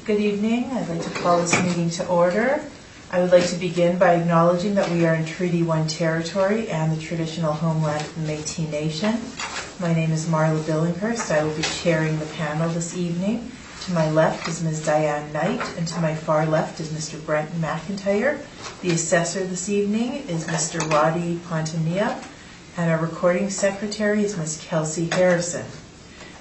Good evening. I'd like to call this meeting to order. I would like to begin by acknowledging that we are in Treaty 1 territory and the traditional homeland of the Métis Nation. My name is Marla Billinghurst. I will be chairing the panel this evening. To my left is Ms. Diane Knight, and to my far left is Mr. Brent McIntyre. The assessor this evening is Mr. Roddy Pontamia, and our recording secretary is Ms. Kelsey Harrison.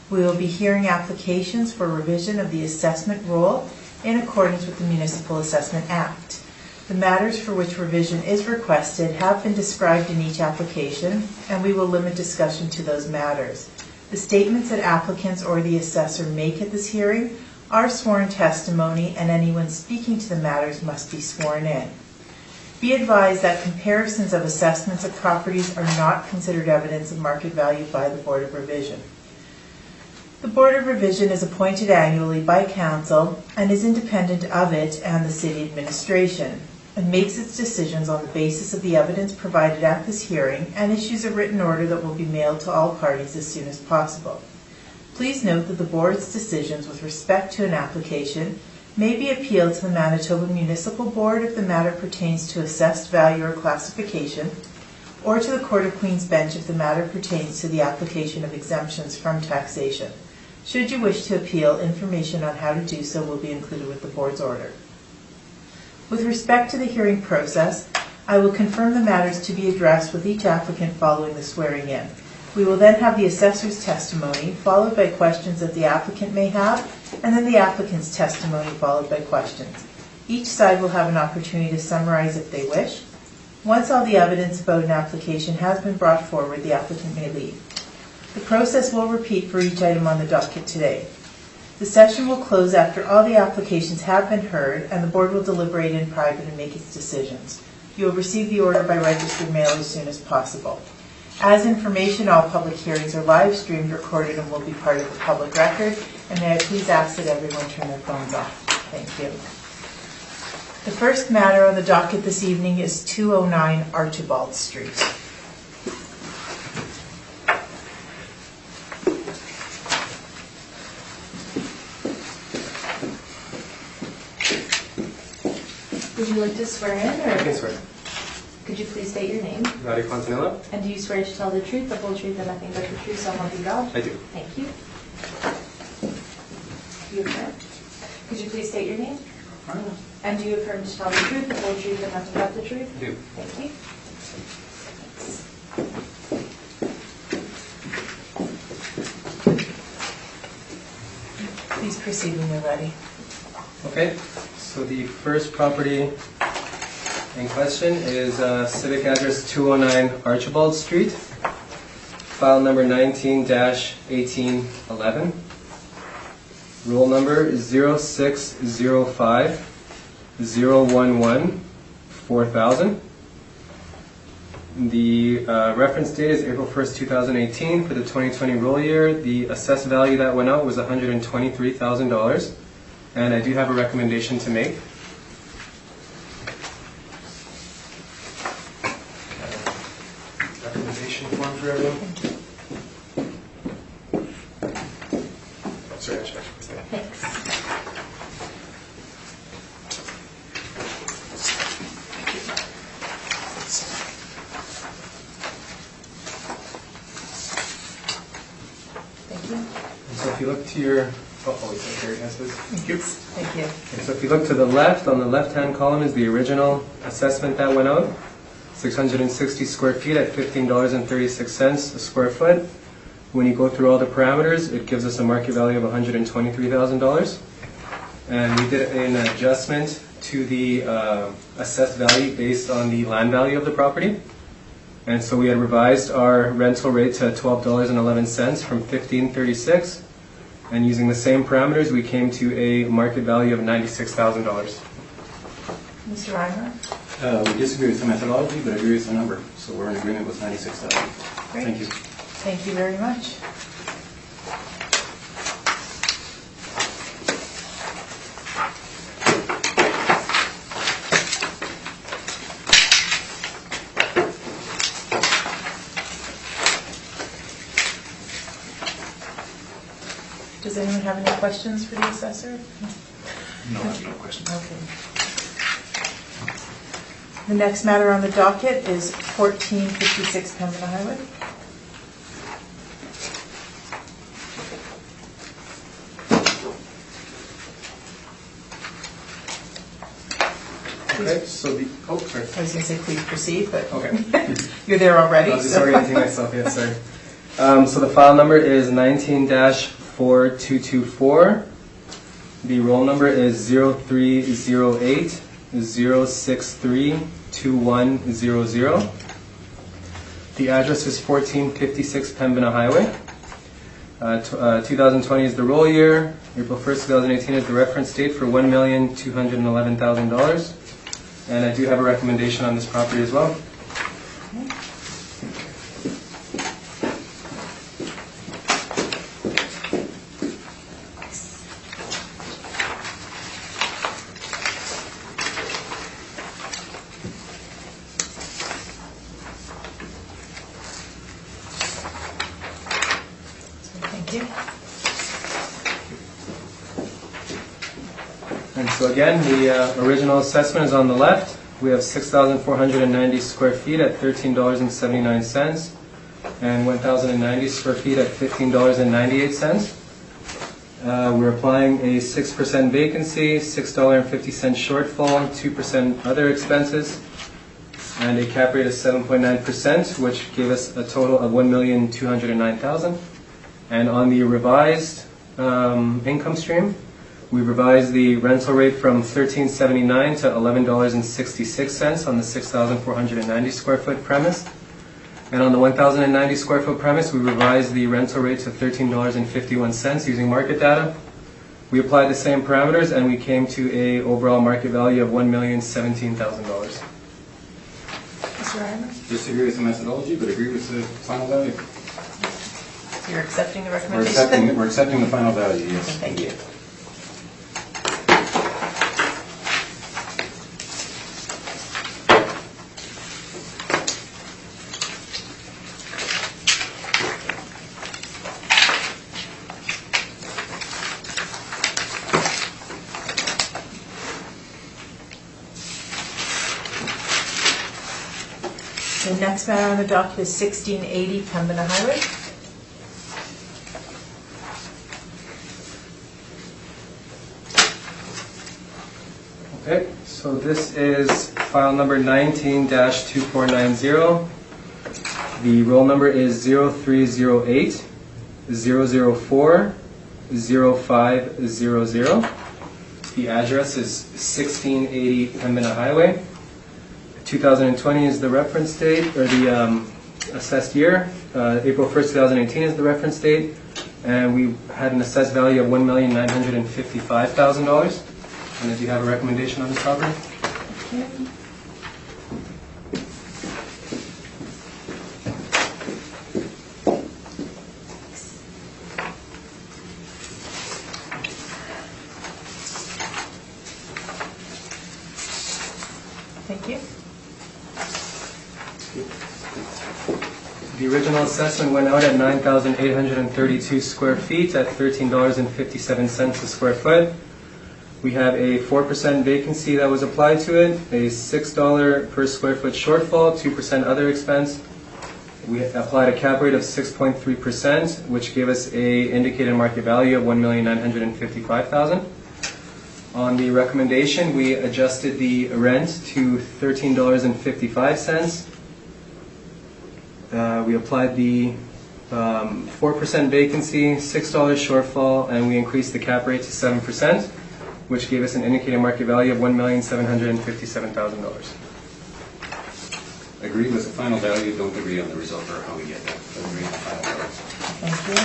We will be hearing applications for revision of the assessment roll in accordance with the Municipal Assessment Act. The matters for which revision is requested have been described in each application, and we will limit discussion to those matters. The statements that applicants or the assessor make at this hearing are sworn testimony, and anyone speaking to the matters must be sworn in. Be advised that comparisons of assessments of properties are not considered evidence of market value by the Board of Revision. The Board of Revision is appointed annually by Council and is independent of it and the City Administration, and makes its decisions on the basis of the evidence provided at this hearing and issues a written order that will be mailed to all parties as soon as possible. Please note that the Board's decisions with respect to an application may be appealed to the Manitoba Municipal Board if the matter pertains to assessed value or classification, or to the Court of Queen's Bench if the matter pertains to the application of exemptions from taxation. Should you wish to appeal, information on how to do so will be included with the Board's order. With respect to the hearing process, I will confirm the matters to be addressed with each applicant following the swearing in. We will then have the assessor's testimony, followed by questions that the applicant may have, and then the applicant's testimony, followed by questions. Each side will have an opportunity to summarize if they wish. Once all the evidence about an application has been brought forward, the applicant may leave. The process will repeat for each item on the docket today. The session will close after all the applications have been heard, and the Board will deliberate in private and make its decisions. You will receive the order by registered mail as soon as possible. As information, all public hearings are live streamed, recorded, and will be part of the public record. And may I please ask that everyone turn their phones off. Thank you. The first matter on the docket this evening is 209 Archibald Street. Would you like to swear in? Or? I can swear. Could you please state your name? Roddy Pontamia. And do you swear to tell the truth, the whole truth, and nothing but the truth, so help you God? I do. Thank you. You affirm? Could you please state your name? And do you affirm to tell the truth, the whole truth, and nothing but the truth? I do. Thank you. Please proceed when you're ready. Okay, so the first property in question is civic address 209 Archibald Street, file number 19-1811. Roll number is 0605 011 4000. The reference date is April 1st, 2018. For the 2020 roll year, the assessed value that went out was $123,000. And I do have a recommendation to make. Recommendation form for everyone. Sorry, I should actually say. Thanks. Thank you. So if you look to your, here it has this. Thank you. Thank you. Okay, so if you look to the left, on the left-hand column is the original assessment that went out. 660 square feet at $15.36 a square foot. When you go through all the parameters, it gives us a market value of $123,000. And we did an adjustment to the assessed value based on the land value of the property. And so we had revised our rental rate to $12.11 from $15.36. And using the same parameters, we came to a market value of $96,000. Mr. Reimer? We disagree with the methodology, but agree with the number. So we're in agreement with 96,000. Great. Thank you. Thank you very much. Does anyone have any questions for the assessor? No, I have no questions. Okay. The next matter on the docket is 1456 Pembina Highway. Okay, so the, oh, sorry. I was going to say please proceed, but Okay. you're there already. I was so- disorienting myself, yes, sorry. So the file number is 19-4224. The roll number is 0308 063 2100. The address is 1456 Pembina Highway. 2020 is the roll year. April 1st, 2018 is the reference date for $1,211,000. And I do have a recommendation on this property as well. Thank you. And so again, the original assessment is on the left. We have 6,490 square feet at $13.79 and 1,090 square feet at $15.98. We're applying a 6% vacancy, $6.50 shortfall, 2% other expenses, and a cap rate of 7.9%, which gave us a total of $1,209,000. And on the revised income stream, we revised the rental rate from $13.79 to $11.66 on the 6,490 square foot premise. And on the 1,090 square foot premise, we revised the rental rate to $13.51 using market data. We applied the same parameters and we came to a overall market value of $1,017,000. Mr. Ryman, Disagree with the methodology, but agree with the final value. you're accepting the We're recommendation? accepting the final value, yes. Thank you. The next matter on the docket is 1680 Pembina Highway. Okay, so this is file number 19-2490. The roll number is 0308 004 0500. The address is 1680 Pembina Highway. 2020 is the reference date, or the assessed year. April 1st, 2018 is the reference date. And we had an assessed value of $1,955,000. And if you have a recommendation on this property? Thank you. The original assessment went out at 9,832 square feet at $13.57 a square foot. We have a 4% vacancy that was applied to it, a $6 per square foot shortfall, 2% other expense. We applied a cap rate of 6.3%, which gave us a indicated market value of $1,955,000. On the recommendation, we adjusted the rent to $13.55. We applied the 4% vacancy, $6 shortfall, and we increased the cap rate to 7%, which gave us an indicated market value of $1,757,000. Agree with the final value, don't agree on the result or how we get that. But agree on the final value. Thank you.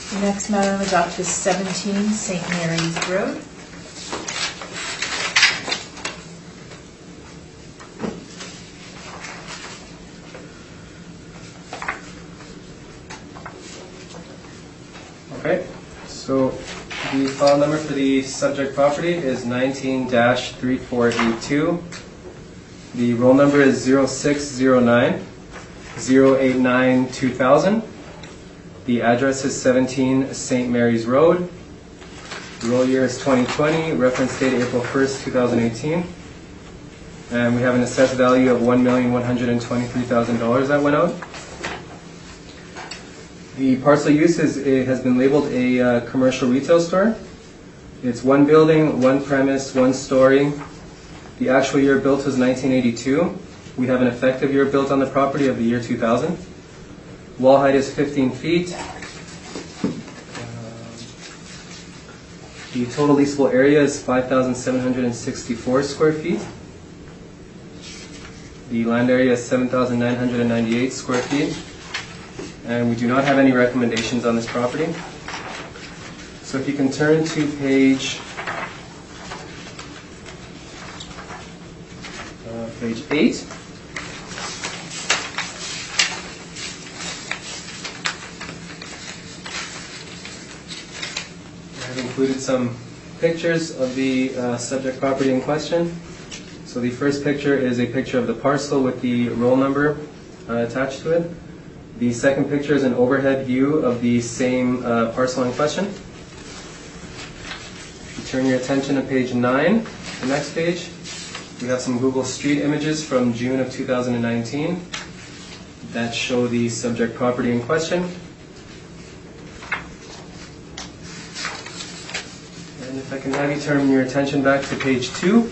The next matter on the docket is 17 St. Mary's Road. Okay, so The file number for the subject property is 19-3482. The roll number is 0609 089 2000. The address is 17 St. Mary's Road. The roll year is 2020, reference date April 1st, 2018. And we have an assessed value of $1,123,000 that went out. The parcel use it has been labeled a commercial retail store. It's one building, one premise, one story. The actual year built was 1982. We have an effective year built on the property of the year 2000. Wall height is 15 feet. The total leasable area is 5,764 square feet. The land area is 7,998 square feet. And we do not have any recommendations on this property. So if you can turn to page 8. I've included some pictures of the subject property in question. So the first picture is a picture of the parcel with the roll number attached to it. The second picture is an overhead view of the same parcel in question. If you turn your attention to page 9, the next page, we have some Google Street images from June of 2019 that show the subject property in question. And if I can have you turn your attention back to page 2.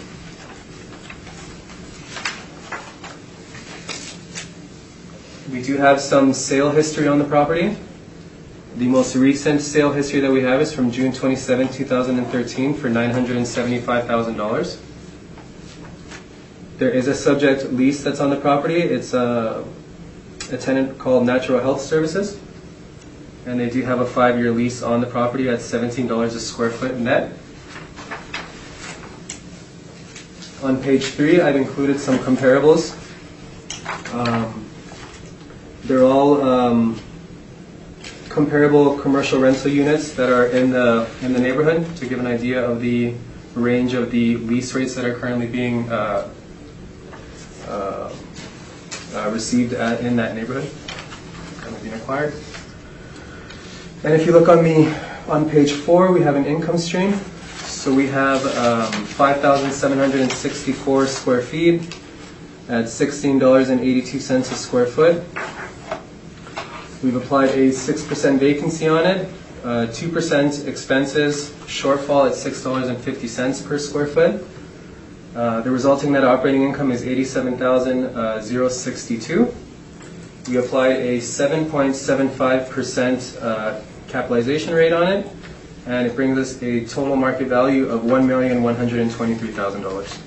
We do have some sale history on the property. The most recent sale history that we have is from June 27, 2013 for $975,000. There is a subject lease that's on the property. It's a tenant called Natural Health Services. And they do have a 5-year lease on the property at $17 a square foot net. On page 3, I've included some comparables. They're all comparable commercial rental units that are in the neighborhood to give an idea of the range of the lease rates that are currently being received in that neighborhood, currently being acquired. And if you look on page 4, we have an income stream. So we have 5,764 square feet at $16.82 a square foot. We've applied a 6% vacancy on it, 2% expenses, shortfall at $6.50 per square foot. The resulting net operating income is $87,062. We applied a 7.75% capitalization rate on it, and it brings us a total market value of $1,123,000.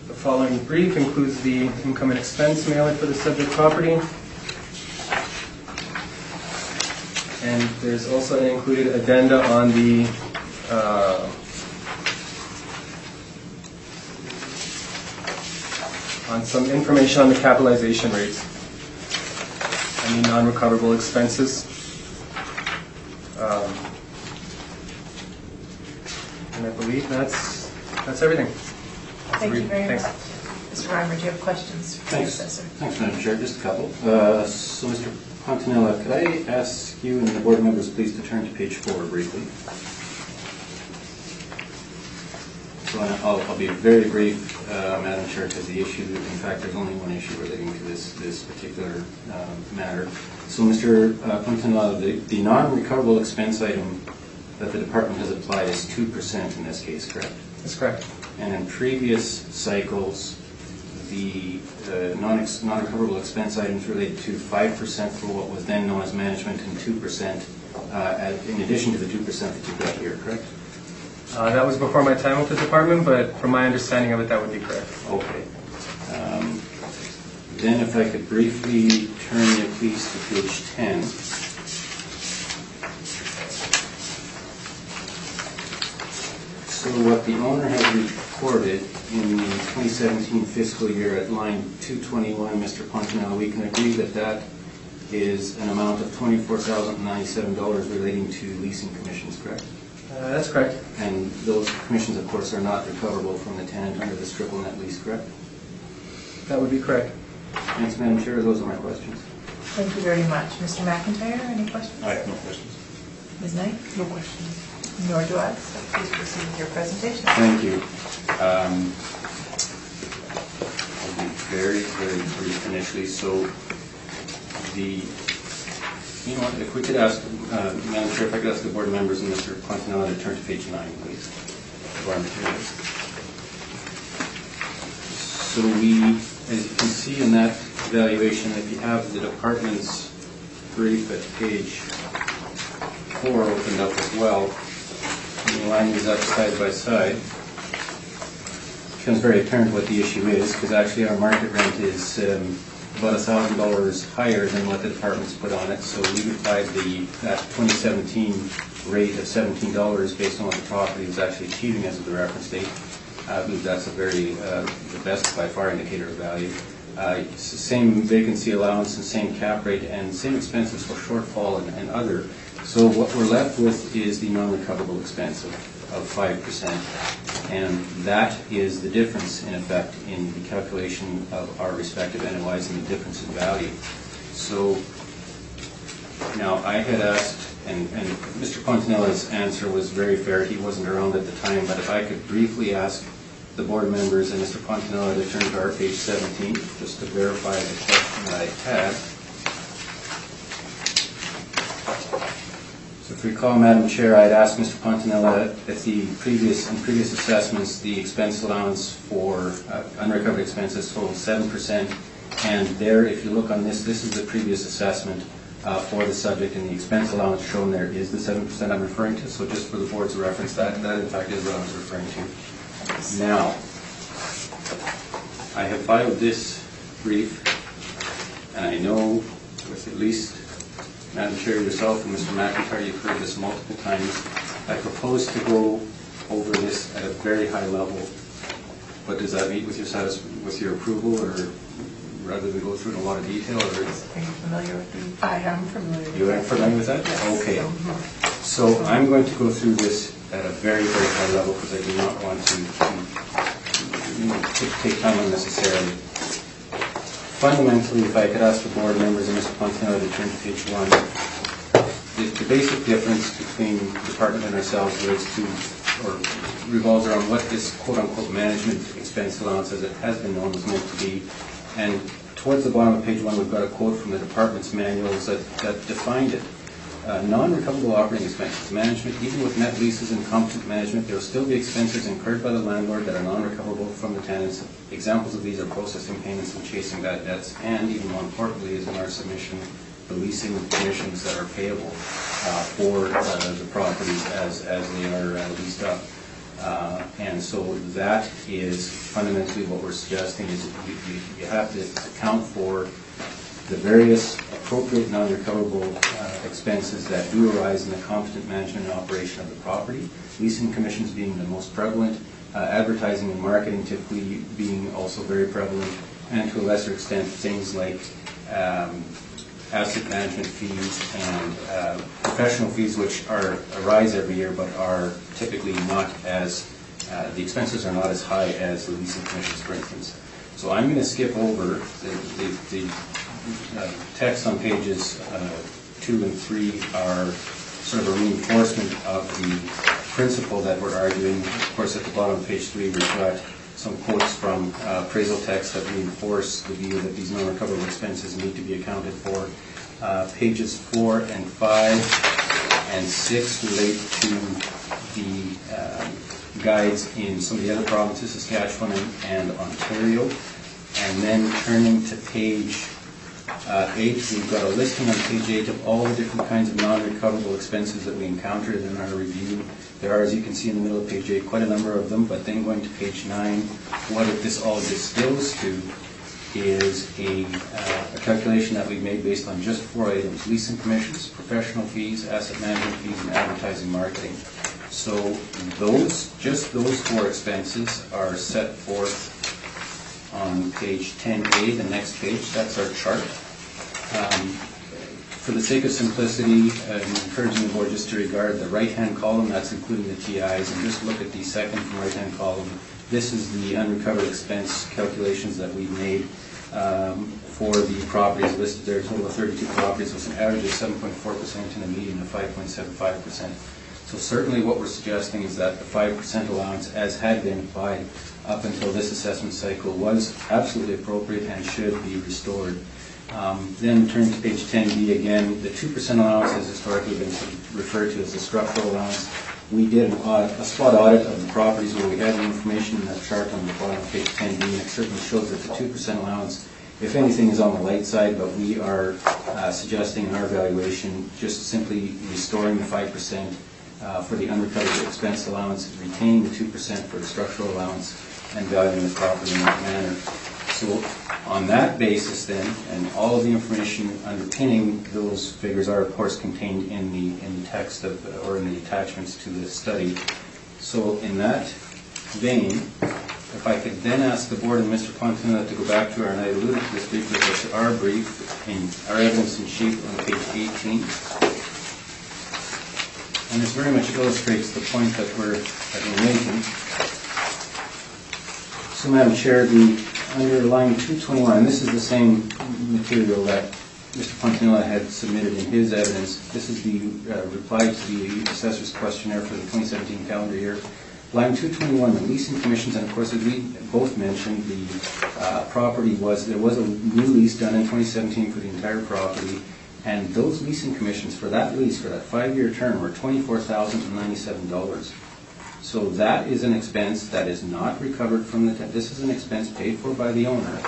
The following brief includes the income and expense mailer for the subject property. And there's also an included addenda on the on some information on the capitalization rates and the non-recoverable expenses. And I believe that's everything. Thank you very Thanks. much. Mr. Reimer, do you have questions for the Thanks. assessor? Thanks, Madam Chair. Just a couple. So, Mr. Pontanella, could I ask you and the board members please to turn to page 4 briefly? So I'll be very brief, Madam Chair, because the issue, in fact, there's only one issue relating to this particular matter. So, Mr. Pontanella, the non-recoverable expense item that the department has applied is 2% in this case, correct? That's correct. And in previous cycles, the non-recoverable expense items related to 5% for what was then known as management and 2% in addition to the 2% that you've got here, correct? That was before my time with the department, but from my understanding of it, that would be correct. Okay. Then if I could briefly turn you please to page 10. So what the owner has reported in the 2017 fiscal year at line 221, Mr. Pontanella, we can agree that is an amount of $24,097 relating to leasing commissions, correct? That's correct. And those commissions, of course, are not recoverable from the tenant under this triple net lease, correct? That would be correct. Thanks, Madam Chair. Those are my questions. Thank you very much. Mr. McIntyre, any questions? I have no questions. Ms. Knight? No questions. Nor do I, so please proceed with your presentation. Thank you. I'll be very, very brief initially. So you know what, if we could ask, Madam Chair, if I could ask the board members and Mr. Quintanilla to turn to page 9, please, of our materials. So as you can see in that evaluation, if you have the department's brief at page 4 opened up as well, and you line these up side by side, it becomes very apparent what the issue is, because actually our market rent is about $1,000 higher than what the department's put on it. So we applied that 2017 rate of $17 based on what the property was actually achieving as of the reference date. I believe that's the best by far indicator of value. It's the same vacancy allowance and same cap rate and same expenses for shortfall and other. So what we're left with is the non-recoverable expense of 5%. And that is the difference, in effect, in the calculation of our respective NOIs and the difference in value. So now I had asked, and Mr. Quintanilla's answer was very fair. He wasn't around at the time, but if I could briefly ask the board members and Mr. Quintanilla to turn to our page 17, just to verify the question that I had. So if you recall, Madam Chair, I had asked Mr. Quintanilla at the previous assessments, the expense allowance for unrecovered expenses totaled 7%. And there, if you look on this is the previous assessment for the subject, and the expense allowance shown there is the 7% I'm referring to. So just for the board's reference, that in fact is what I was referring to. Now, I have filed this brief, and I know with at least Madam Chair, yourself and Mr. McIntyre, you've heard this multiple times. I propose to go over this at a very high level, but does that meet with your approval, or rather than go through in a lot of detail? Or Are you familiar with the? I am familiar with you are familiar with that? Yes. Okay. So I'm going to go through this at a very, very high level because I do not want to take time unnecessarily. Fundamentally, if I could ask the board members and Mr. Quintanilla to turn to page 1, the basic difference between the department and ourselves revolves around what this quote-unquote management expense allowance, as it has been known, is meant to be. And towards the bottom of page 1, we've got a quote from the department's manuals that defined it. Non-recoverable operating expenses. Management, even with net leases and competent management, there will still be expenses incurred by the landlord that are non-recoverable from the tenants. Examples of these are processing payments and chasing bad debts, and even more importantly is in our submission, the leasing commissions that are payable for the properties as they are leased up. And so that is fundamentally what we're suggesting is you have to account for the various appropriate non-recoverable expenses that do arise in the competent management and operation of the property, leasing commissions being the most prevalent, advertising and marketing typically being also very prevalent, and to a lesser extent things like asset management fees and professional fees, which arise every year but are typically not as, the expenses are not as high as the leasing commissions, for instance. So I'm going to skip over the text on pages 2 and 3 are sort of a reinforcement of the principle that we're arguing. Of course, at the bottom of page 3, we've got some quotes from appraisal text that reinforce the view that these non-recoverable expenses need to be accounted for. Pages 4 and 5 and 6 relate to the guides in some of the other provinces, Saskatchewan and Ontario. And then turning to page 8, we've got a listing on page 8 of all the different kinds of non-recoverable expenses that we encountered in our review. There are, as you can see in the middle of page 8, quite a number of them, but then going to page 9, what this all distills to is a calculation that we've made based on just 4 items: leasing commissions, professional fees, asset management fees, and advertising marketing. So just those 4 expenses are set forth on page 10A, the next page. That's our chart. For the sake of simplicity, I'm encouraging the board just to regard the right-hand column, that's including the TIs, and just look at the second from right-hand column. This is the unrecovered expense calculations that we've made for the properties listed there. A total of 32 properties with an average of 7.4% and a median of 5.75%. So certainly what we're suggesting is that the 5% allowance, as had been applied up until this assessment cycle, was absolutely appropriate and should be restored. Then turning to page 10B again, the 2% allowance has historically been referred to as the structural allowance. We did a spot audit of the properties where we had the information in that chart on the bottom of page 10B, and it certainly shows that the 2% allowance, if anything, is on the light side, but we are suggesting in our evaluation just simply restoring the 5% for the unrecovered expense allowance, retaining the 2% for the structural allowance, and valuing the property in that manner. So on that basis then, and all of the information underpinning those figures are of course contained in the text of, or in the attachments to this study. So in that vein, if I could then ask the board and Mr. Fontenot to go back to our, and I alluded to this briefly, but to our brief, in our evidence in sheet on page 18. And this very much illustrates the point that we're making. So Madam Chair, the under line 221, and this is the same material that Mr. Fontenot had submitted in his evidence. This is the reply to the assessor's questionnaire for the 2017 calendar year. Line 221, the leasing commissions, and of course as we both mentioned, the property was, there was a new lease done in 2017 for the entire property, and those leasing commissions for that lease, for that 5-year term, were $24,097. So that is an expense that is not recovered from the tenant. This is an expense paid for by the owner.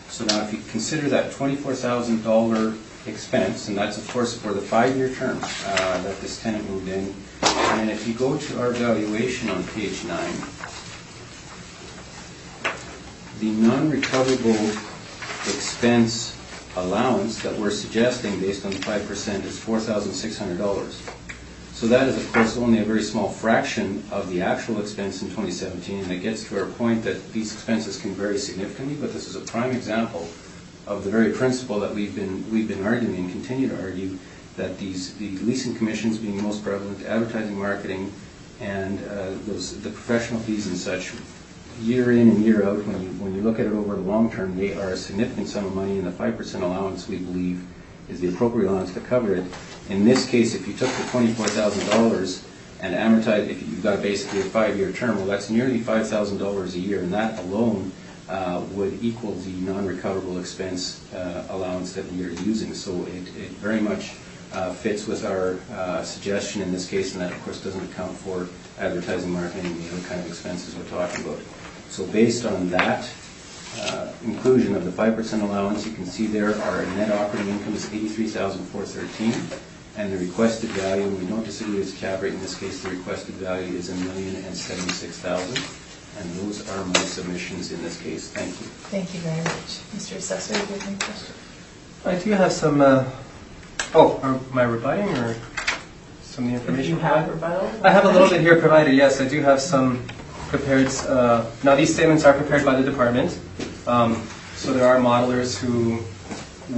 So now if you consider that $24,000 expense, and that's of course for the 5-year term that this tenant moved in, and if you go to our valuation on page 9, the non-recoverable expense allowance that we're suggesting based on the 5% is $4,600. So that is, of course, only a very small fraction of the actual expense in 2017, and it gets to our point that these expenses can vary significantly, but this is a prime example of the very principle that we've been arguing and continue to argue, that the leasing commissions being most prevalent, advertising, marketing, and the professional fees and such, year in and year out, when you look at it over the long term, they are a significant sum of money, and the 5% allowance, we believe, is the appropriate allowance to cover it. In this case, if you took the $24,000 and amortized, if you've got basically a 5-year term, well, that's nearly $5,000 a year, and that alone would equal the non-recoverable expense allowance that we are using. So it very much fits with our suggestion in this case, and that, of course, doesn't account for advertising, marketing, and the other kind of expenses we're talking about. So based on that inclusion of the 5% allowance, you can see there our net operating income is $83,413, and the requested value, and we don't disagree with the cap rate in this case, the requested value is $1,076,000, and those are my submissions in this case. Thank you. Thank you very much. Mr. Assessor, do you have any questions? I do have some, am I rebutting or some of the information? You have rebuttal? I have a little bit here provided, yes. I do have some prepared. Now these statements are prepared by the department. So there are modelers who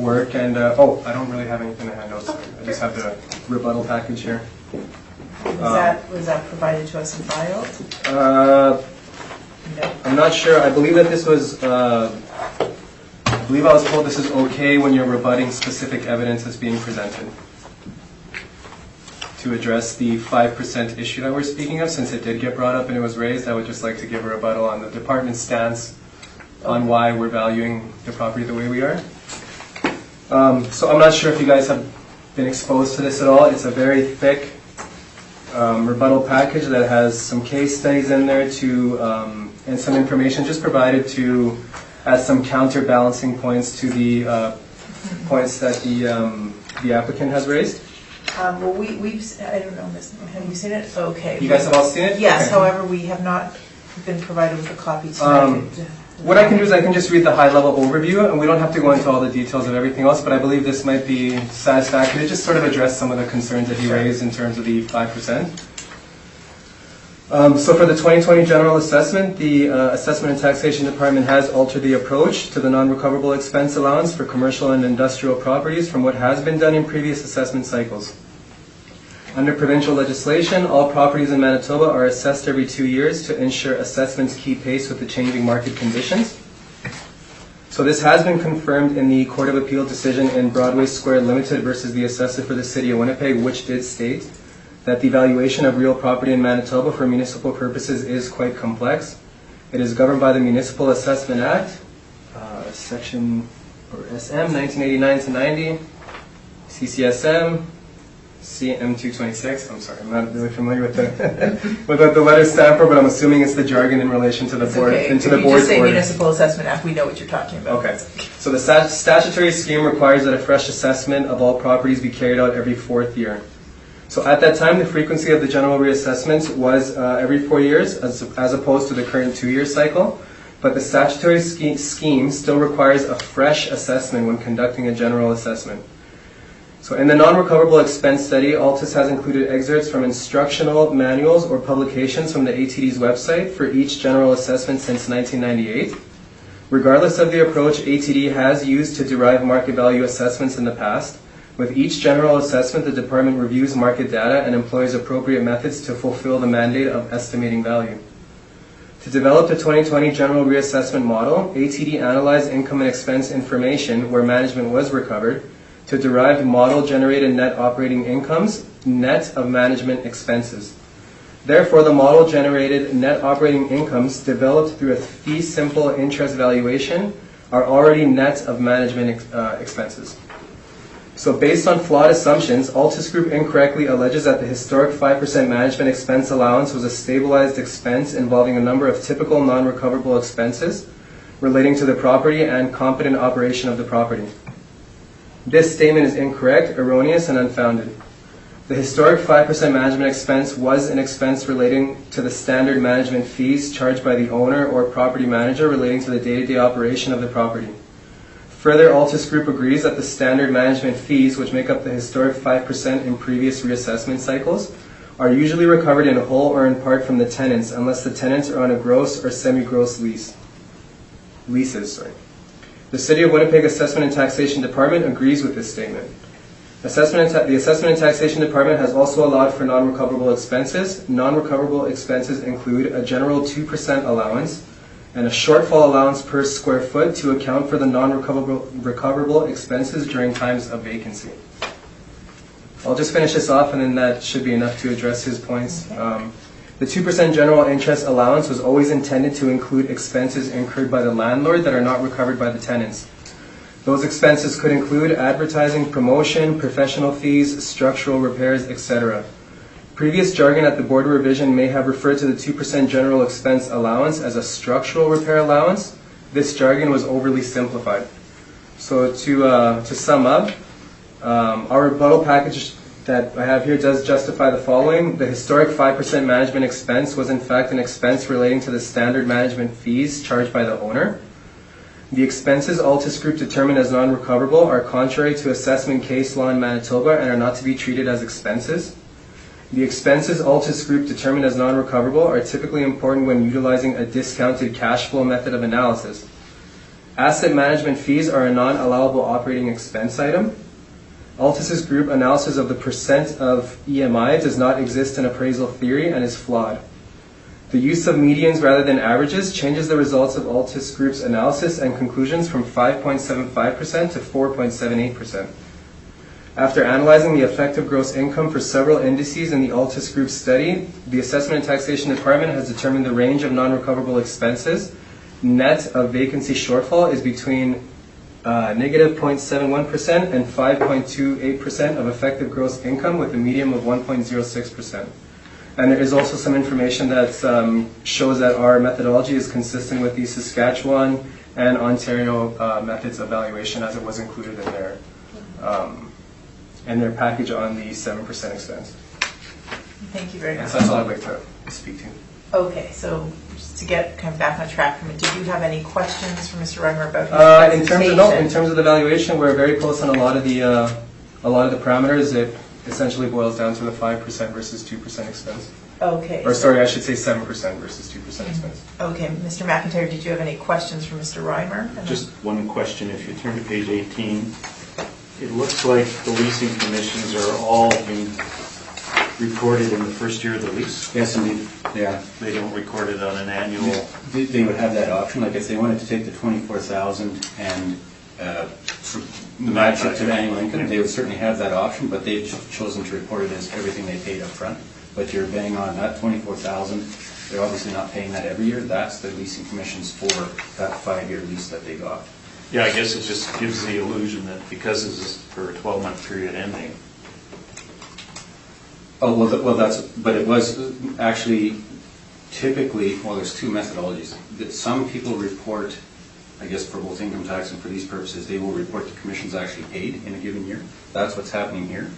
work, and I don't really have anything to hand out. So I just have the rebuttal package here. Was that provided to us and filed? No. I'm not sure. I believe that this was. I believe I was told this is okay when you're rebutting specific evidence that's being presented to address the 5% issue that we're speaking of. Since it did get brought up and it was raised, I would just like to give a rebuttal on the department's stance on why we're valuing the property the way we are. So I'm not sure if you guys have been exposed to this at all. It's a very thick rebuttal package that has some case studies in there and some information just provided to as some counterbalancing points to the points that the applicant has raised. Well, I don't know, have you seen it? Okay. You guys have all seen it? Yes, okay. However, we have not been provided with a copy tonight. What I can do is I can just read the high-level overview, and we don't have to go into all the details of everything else, but I believe this might be satisfactory to just sort of address some of the concerns that he raised in terms of the 5%. So for the 2020 general assessment, the Assessment and Taxation Department has altered the approach to the non-recoverable expense allowance for commercial and industrial properties from what has been done in previous assessment cycles. Under provincial legislation, all properties in Manitoba are assessed every 2 years to ensure assessments keep pace with the changing market conditions. So this has been confirmed in the Court of Appeal decision in Broadway Square Limited versus the assessor for the City of Winnipeg, which did state that the valuation of real property in Manitoba for municipal purposes is quite complex. It is governed by the Municipal Assessment Act, Section or SM 1989-90, CCSM, CM226. I'm sorry, I'm not really familiar with with what the letters stand for, but I'm assuming it's the jargon in relation to the board. Okay. Into the If you board's just say order. Municipal Assessment Act, we know what you're talking about. Okay. So the statutory scheme requires that a fresh assessment of all properties be carried out every 4th year. So at that time, the frequency of the general reassessments was every 4 years, as opposed to the current 2-year cycle. But the statutory scheme still requires a fresh assessment when conducting a general assessment. So in the non-recoverable expense study, Altus has included excerpts from instructional manuals or publications from the ATD's website for each general assessment since 1998. Regardless of the approach ATD has used to derive market value assessments in the past, with each general assessment, the department reviews market data and employs appropriate methods to fulfill the mandate of estimating value. To develop the 2020 general reassessment model, ATD analyzed income and expense information where management was recovered to derive model-generated net operating incomes, net of management expenses. Therefore, the model-generated net operating incomes developed through a fee-simple interest valuation are already net of management expenses. So based on flawed assumptions, Altus Group incorrectly alleges that the historic 5% management expense allowance was a stabilized expense involving a number of typical non-recoverable expenses relating to the property and competent operation of the property. This statement is incorrect, erroneous, and unfounded. The historic 5% management expense was an expense relating to the standard management fees charged by the owner or property manager relating to the day-to-day operation of the property. Further, Altus Group agrees that the standard management fees, which make up the historic 5% in previous reassessment cycles, are usually recovered in whole or in part from the tenants, unless the tenants are on a gross or semi-gross leases. The City of Winnipeg Assessment and Taxation Department agrees with this statement. The Assessment and Taxation Department has also allowed for non-recoverable expenses. Non-recoverable expenses include a general 2% allowance, and a shortfall allowance per square foot to account for the non-recoverable expenses during times of vacancy. I'll just finish this off, and then that should be enough to address his points. The 2% general interest allowance was always intended to include expenses incurred by the landlord that are not recovered by the tenants. Those expenses could include advertising, promotion, professional fees, structural repairs, etc. Previous jargon at the board revision may have referred to the 2% general expense allowance as a structural repair allowance. This jargon was overly simplified. So to sum up, our rebuttal package that I have here does justify the following. The historic 5% management expense was in fact an expense relating to the standard management fees charged by the owner. The expenses Altus Group determined as non-recoverable are contrary to assessment case law in Manitoba and are not to be treated as expenses. The expenses Altus Group determined as non-recoverable are typically important when utilizing a discounted cash flow method of analysis. Asset management fees are a non-allowable operating expense item. Altus Group analysis of the percent of EMI does not exist in appraisal theory and is flawed. The use of medians rather than averages changes the results of Altus Group's analysis and conclusions from 5.75% to 4.78%. After analyzing the effective gross income for several indices in the Altus Group study, the Assessment and Taxation Department has determined the range of non-recoverable expenses net of vacancy shortfall is between negative 0.71% and 5.28% of effective gross income with a median of 1.06%. And there is also some information that shows that our methodology is consistent with the Saskatchewan and Ontario methods of valuation as it was included in their package on the 7% expense. Thank you very much. So that's all I'd like to speak to. Okay, so just to get kind of back on track from it, did you have any questions for Mr. Reimer about his in terms of the valuation, we're very close on a lot of the parameters. essentially boils down to the 5% versus 2% expense. Okay. Or sorry, I should say 7% versus 2% expense. Okay, Mr. McIntyre, did you have any questions for Mr. Reimer? Just one question. If you turn to page 18, it looks like the leasing commissions are all being recorded in the first year of the lease. Yes, indeed, they are. They don't record it on an annual. They would have that option, like if they wanted to take the 24,000 and match it to annual income, they would certainly have that option, but they've chosen to report it as everything they paid up front. But you're bang on that 24,000. They're obviously not paying that every year. That's the leasing commissions for that 5-year lease that they got. Yeah, I guess it just gives the illusion that because this is for a 12-month period ending. Oh, but it was actually typically, well, there's two methodologies. That some people report, I guess for both income tax and for these purposes, they will report the commissions actually paid in a given year. That's what's happening here.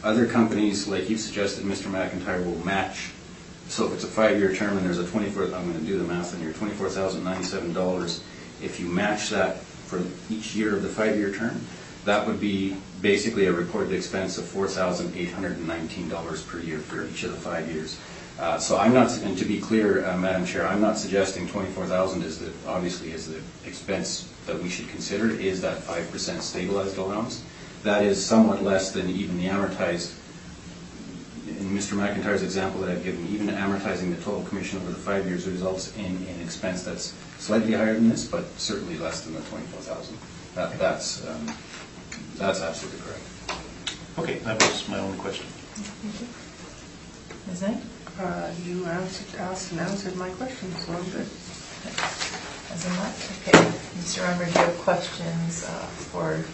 Other companies, like you've suggested, Mr. McIntyre, will match. So if it's a 5-year term and there's a I'm going to do the math on here, $24,097, if you match that for each year of the 5-year term, that would be basically a reported expense of $4,819 per year for each of the 5 years. So I'm not, and to be clear, Madam Chair, I'm not suggesting 24,000 is obviously is the expense that we should consider. Is that 5% stabilized allowance? That is somewhat less than even the amortized. In Mr. McIntyre's example that I've given, even amortizing the total commission over the 5 years results in an expense that's slightly higher than this, but certainly less than the 24,000. That's absolutely correct. Okay, that was my only question. Ms. Knight? You asked and answered my question, so I'm good. As in that? Okay. Mr. Reimer, do you have questions for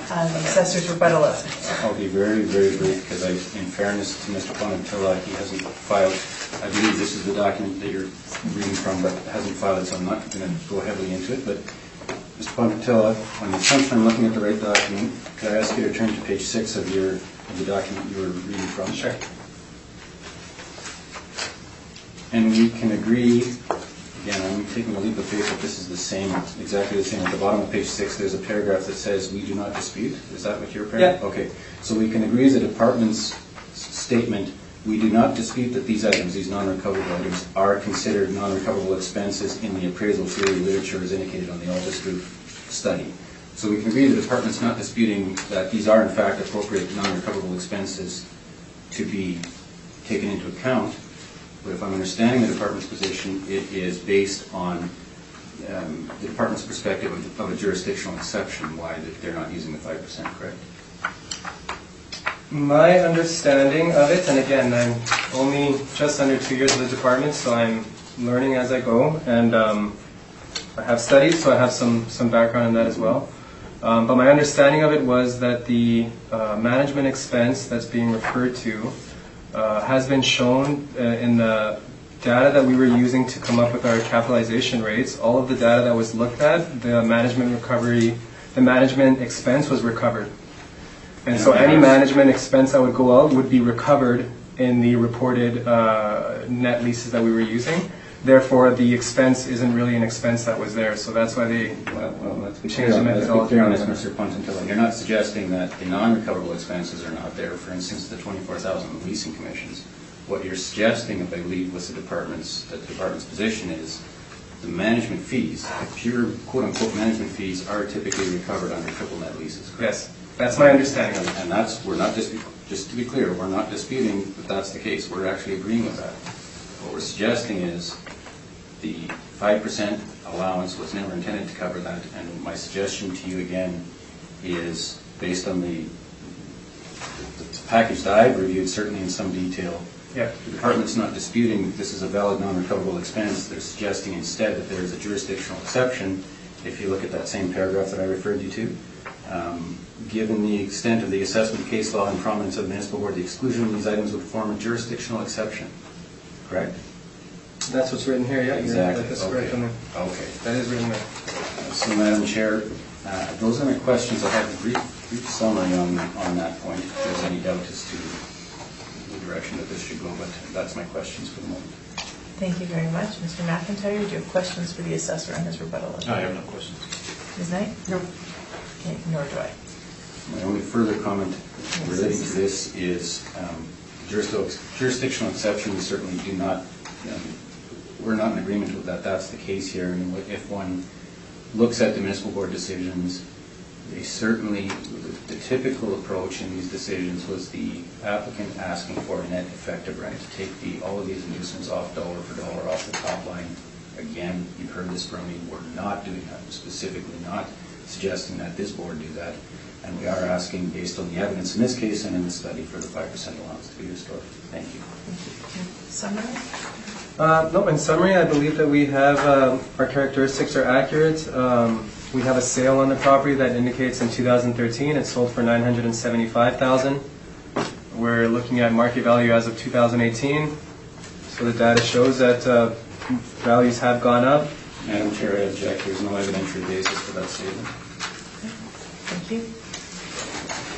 the assessor's rebuttal? I'll be very, very brief because in fairness to Mr. Ponatilla, he hasn't filed, I believe this is the document that you're reading from, but hasn't filed it, so I'm not going to go heavily into it. But Mr. Ponatilla, on the assumption I'm looking at the right document, could I ask you to turn to page 6 of the document you were reading from? Sure. And we can agree, again, I'm taking a leap of faith that this is the same, exactly the same. At the bottom of page 6, there's a paragraph that says, we do not dispute. Is that what your paragraph? Yeah. Okay. So we can agree as a department's statement, we do not dispute that these items, these non-recoverable items, are considered non-recoverable expenses in the appraisal theory literature as indicated on the Altus Group study. So we can agree the department's not disputing that these are in fact appropriate non-recoverable expenses to be taken into account. But if I'm understanding the department's position, it is based on the department's perspective of a jurisdictional exception, why they're not using the 5%, correct? My understanding of it, and again, I'm only just under 2 years of the department, so I'm learning as I go, and I have studied, so I have some background in that as well. But my understanding of it was that the management expense that's being referred to has been shown in the data that we were using to come up with our capitalization rates. All of the data that was looked at, the management expense was recovered. And so any management expense that would go out would be recovered in the reported net leases that we were using. Therefore, the expense isn't really an expense that was there. So that's why they changed the methodology. Let's be clear on this, Mr. Pontintillo. You're not suggesting that the non-recoverable expenses are not there. For instance, the 24,000 leasing commissions. What you're suggesting, if I leave with the department's position, is the management fees, the pure quote-unquote management fees, are typically recovered under triple net leases. Correct? Yes, that's my understanding of it. And that's, we're not just to be clear, we're not disputing that that's the case. We're actually agreeing with that. What we're suggesting is the 5% allowance was never intended to cover that, and my suggestion to you again is based on the package that I've reviewed, certainly in some detail. Yeah. The department's not disputing this is a valid non-recoverable expense. They're suggesting instead that there is a jurisdictional exception. If you look at that same paragraph that I referred you to, given the extent of the assessment case law and prominence of the municipal board, the exclusion of these items would form a jurisdictional exception. Correct? That's what's written here, yeah. Exactly. That's correct. Okay. That is written there. So, Madam Chair, those are my questions. I have a brief summary on that point, if there's any doubt as to the direction that this should go, but that's my questions for the moment. Thank you very much. Mr. McIntyre, do you have questions for the assessor on his rebuttal? I have no questions. Ms. Knight? No. Okay, nor do I. My only further comment relating to this is jurisdictional exception. We certainly do not, we're not in agreement with that. That's the case here. And if one looks at the municipal board decisions, they certainly, the typical approach in these decisions was the applicant asking for a net effective rent to take all of these inducements off dollar for dollar off the top line. Again, you've heard this from me. We're not doing that. We're specifically not suggesting that this board do that. And we are asking, based on the evidence in this case and in the study, for the 5% allowance to be restored. Thank you. Summary? No, in summary, I believe that we have, our characteristics are accurate. We have a sale on the property that indicates in 2013 it sold for $975,000. We're looking at market value as of 2018. So the data shows that values have gone up. Madam Chair, I object. There's no evidentiary basis for that statement. Thank you.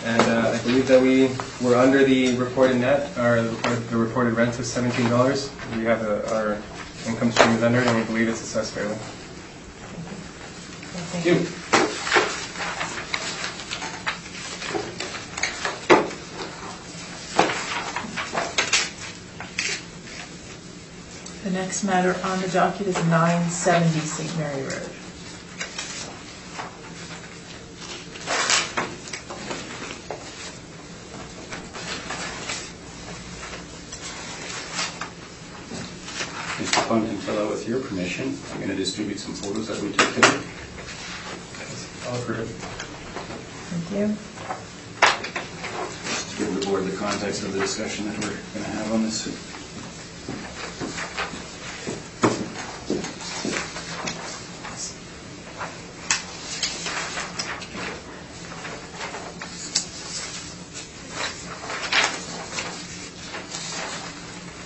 And I believe that we were under the reported net, or the reported rent of $17. We have our income stream is under it, and we believe it's assessed fairly. Thank you. The next matter on the docket is 970 St. Mary Road. Mr. Pumpkin, with your permission, I'm going to distribute some photos that we took today. I'll approve it. Thank you. Just to give the board the context of the discussion that we're going to have on this.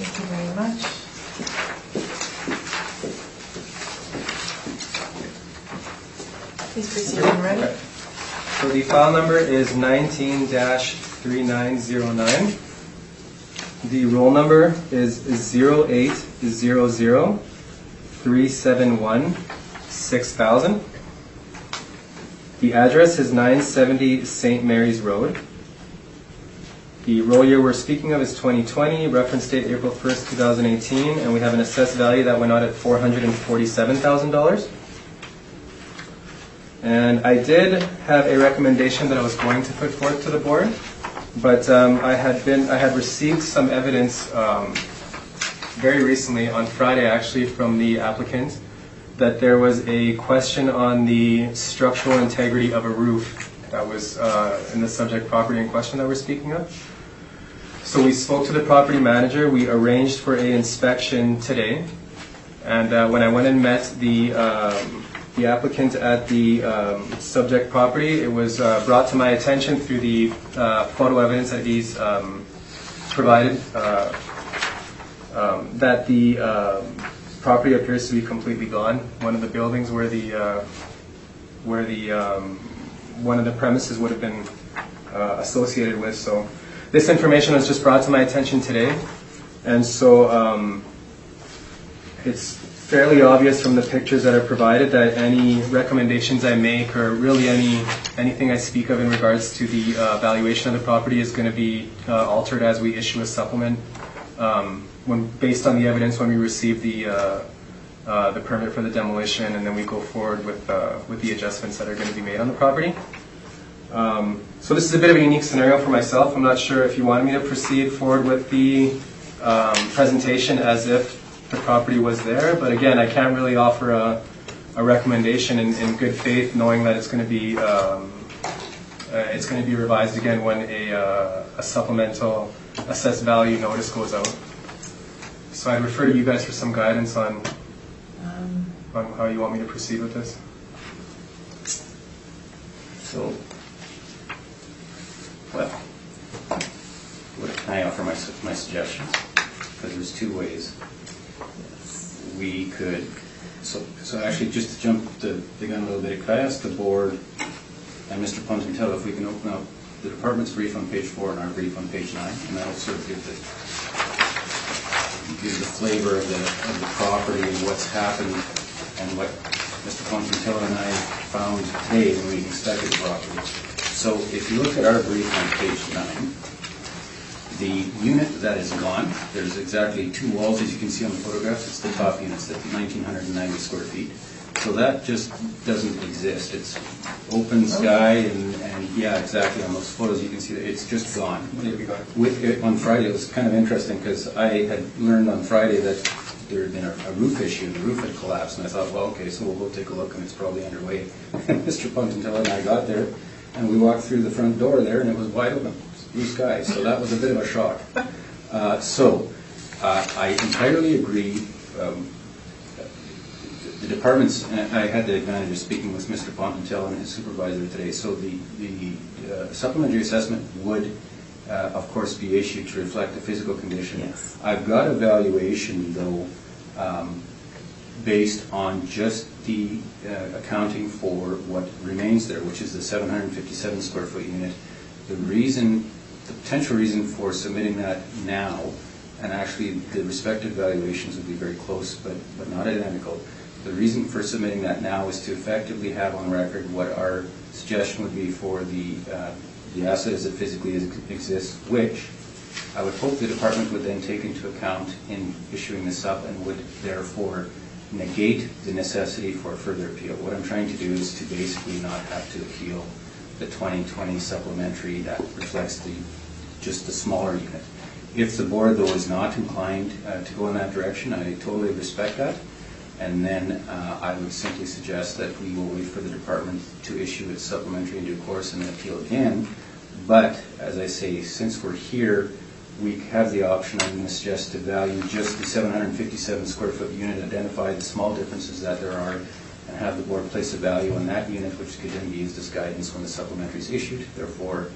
Thank you very much. Please proceed when ready. Okay. So the file number is 19-3909. The roll number is 08003716,000. The address is 970 St. Mary's Road. The roll year we're speaking of is 2020, reference date April 1st, 2018, and we have an assessed value that went out at $447,000. And I did have a recommendation that I was going to put forth to the board, but I had received some evidence very recently, on Friday actually, from the applicant, that there was a question on the structural integrity of a roof that was in the subject property in question that we're speaking of. So we spoke to the property manager. We arranged for an inspection today, and when I went and met the applicant at the subject property, it was brought to my attention through the photo evidence that he's provided that the property appears to be completely gone. One of the buildings where one of the premises would have been associated with. So this information was just brought to my attention today, and so it's fairly obvious from the pictures that are provided that any recommendations I make, or really anything I speak of in regards to the valuation of the property, is going to be altered as we issue a supplement based on the evidence when we receive the permit for the demolition, and then we go forward with the adjustments that are going to be made on the property. So this is a bit of a unique scenario for myself. I'm not sure if you wanted me to proceed forward with the presentation as if the property was there, but again, I can't really offer a recommendation in good faith, knowing that it's going to be revised again when a supplemental assessed value notice goes out. So I'd refer to you guys for some guidance on how you want me to proceed with this. So, well, can I offer my suggestions? Because there's two ways. We could, so actually, just to jump the gun a little bit, could I ask the board and Mr. Punzentel if we can open up the department's brief on page 4 and our brief on page 9, and that'll sort of give the flavor of the property and what's happened and what Mr. Punzentel and I found today when we inspected the property. So if you look at our brief on page 9, the unit that is gone, there's exactly 2 walls, as you can see on the photographs. It's the top units, that's 1,990 square feet. So that just doesn't exist. It's open sky, and yeah, exactly, on those photos you can see that it's just gone. On Friday, it was kind of interesting because I had learned on Friday that there had been a roof issue, the roof had collapsed, and I thought, well, okay, so we'll go take a look, and it's probably underway. And Mr. Puntentilla and I got there, and we walked through the front door there, and it was wide open, blue sky, so that was a bit of a shock. I entirely agree. The departments, and I had the advantage of speaking with Mr. Puntentilla and his supervisor today, so the supplementary assessment would, of course, be issued to reflect the physical condition. Yes. I've got a valuation, though, based on just the accounting for what remains there, which is the 757 square foot unit. The potential reason for submitting that now, and actually the respective valuations would be very close, but not identical. The reason for submitting that now is to effectively have on record what our suggestion would be for the asset as it physically exists, which I would hope the department would then take into account in issuing this up and would therefore negate the necessity for further appeal. What I'm trying to do is to basically not have to appeal the 2020 supplementary that reflects just the smaller unit. If the board, though, is not inclined to go in that direction, I totally respect that. And then I would simply suggest that we will wait for the department to issue its supplementary in due course and then appeal again. But, as I say, since we're here, we have the option, I'm going to suggest, to value just the 757 square foot unit, identify the small differences that there are, and have the board place a value on that unit, which could then be used as guidance when the supplementary is issued, therefore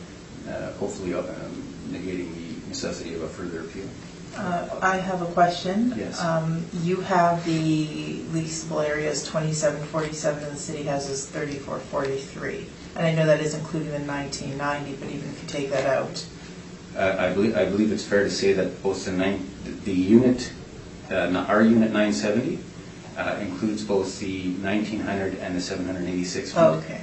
hopefully negating the necessity of a further appeal. I have a question. Yes. You have the leasable areas 2747 and the city has is 3443. And I know that is included in 1990, but even if you take that out. I believe it's fair to say that both the unit, our unit 970, includes both the 1900 and the 786 feet. Oh, okay.